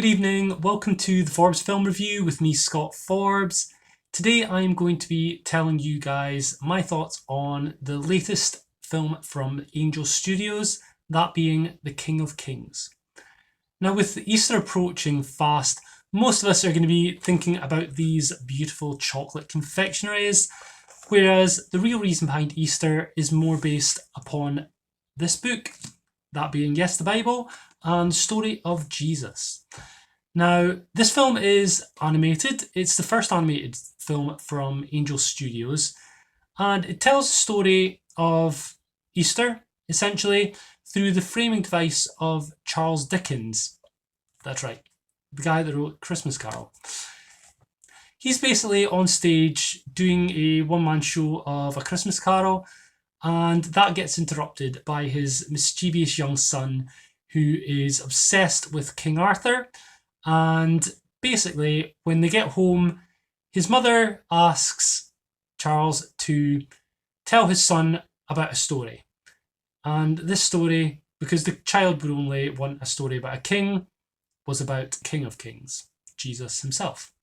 Good evening, welcome to the Forbes Film Review with me, Scott Forbes. Today I'm going to be telling you guys my thoughts on the latest film from Angel Studios, that being The King of Kings. Now, with Easter approaching fast, most of us are going to be thinking about these beautiful chocolate confectionaries, whereas the real reason behind Easter is more based upon this book, that being, yes, the Bible, and the story of Jesus. Now, this film is animated. It's the first animated film from Angel Studios, and it tells the story of Easter, essentially, through the framing device of Charles Dickens. That's right, the guy that wrote Christmas Carol. He's basically on stage doing a one-man show of A Christmas Carol, and that gets interrupted by his mischievous young son, who is obsessed with King Arthur. And basically, when they get home, his mother asks Charles to tell his son about a story. And this story, because the child would only want a story about a king, was about King of Kings, Jesus himself.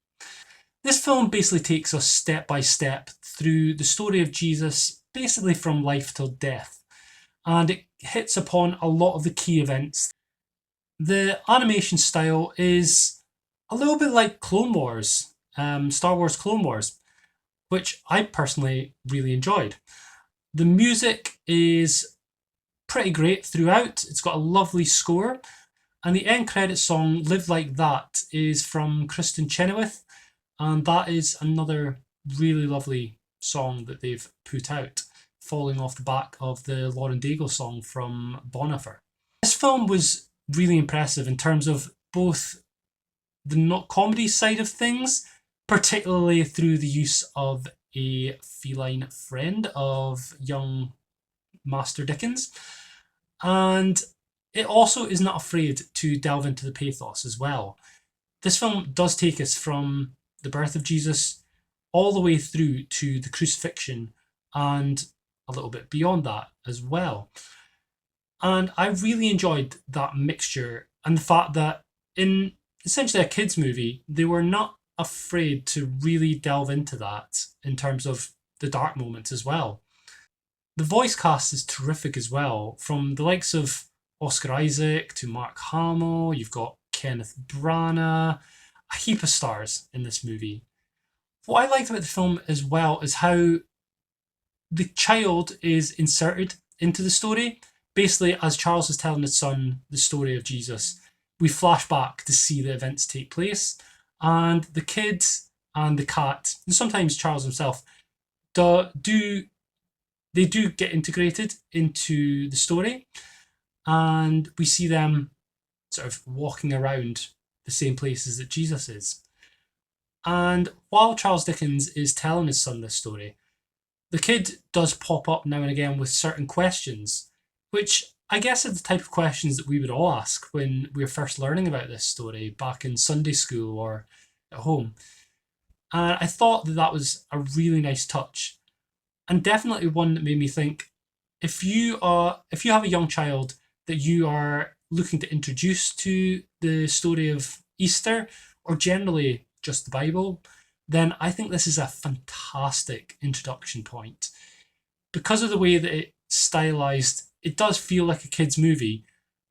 This film basically takes us step by step through the story of Jesus, basically from life till death. And it hits upon a lot of the key events. The animation style is a little bit like Clone Wars, Star Wars Clone Wars, which I personally really enjoyed. The music is pretty great throughout. It's got a lovely score. And the end credit song, Live Like That, is from Kristin Chenoweth. And that is another really lovely song that they've put out, falling off the back of the Lauren Daigle song from Bon Iver. This film was really impressive in terms of both the not comedy side of things, particularly through the use of a feline friend of young Master Dickens. And it also is not afraid to delve into the pathos as well. This film does take us from the birth of Jesus all the way through to the crucifixion and a little bit beyond that as well. And I really enjoyed that mixture and the fact that in essentially a kids' movie, they were not afraid to really delve into that in terms of the dark moments as well. The voice cast is terrific as well, from the likes of Oscar Isaac to Mark Hamill. You've got Kenneth Branagh, a heap of stars in this movie. What I liked about the film as well is how the child is inserted into the story. Basically, as Charles is telling his son the story of Jesus, we flash back to see the events take place. And the kids and the cat, and sometimes Charles himself, do get integrated into the story. And we see them sort of walking around the same places that Jesus is. And while Charles Dickens is telling his son this story, the kid does pop up now and again with certain questions, which I guess are the type of questions that we would all ask when we were first learning about this story back in Sunday school or at home. And I thought that that was a really nice touch, and definitely one that made me think, if you have a young child that you are looking to introduce to the story of Easter, or generally just the Bible, then I think this is a fantastic introduction point. Because of the way that it's stylized, it does feel like a kid's movie,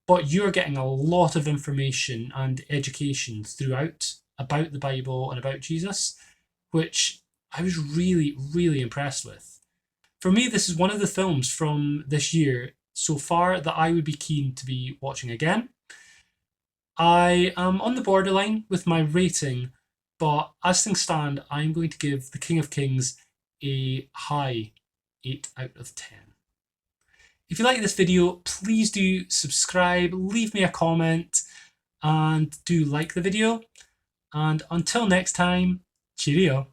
but you're getting a lot of information and education throughout about the Bible and about Jesus, which I was really, really impressed with. For me, this is one of the films from this year so far that I would be keen to be watching again. I am on the borderline with my rating, but as things stand, I'm going to give The King of Kings a high 8 out of 10. If you like this video, please do subscribe, leave me a comment, and do like the video. And until next time, cheerio.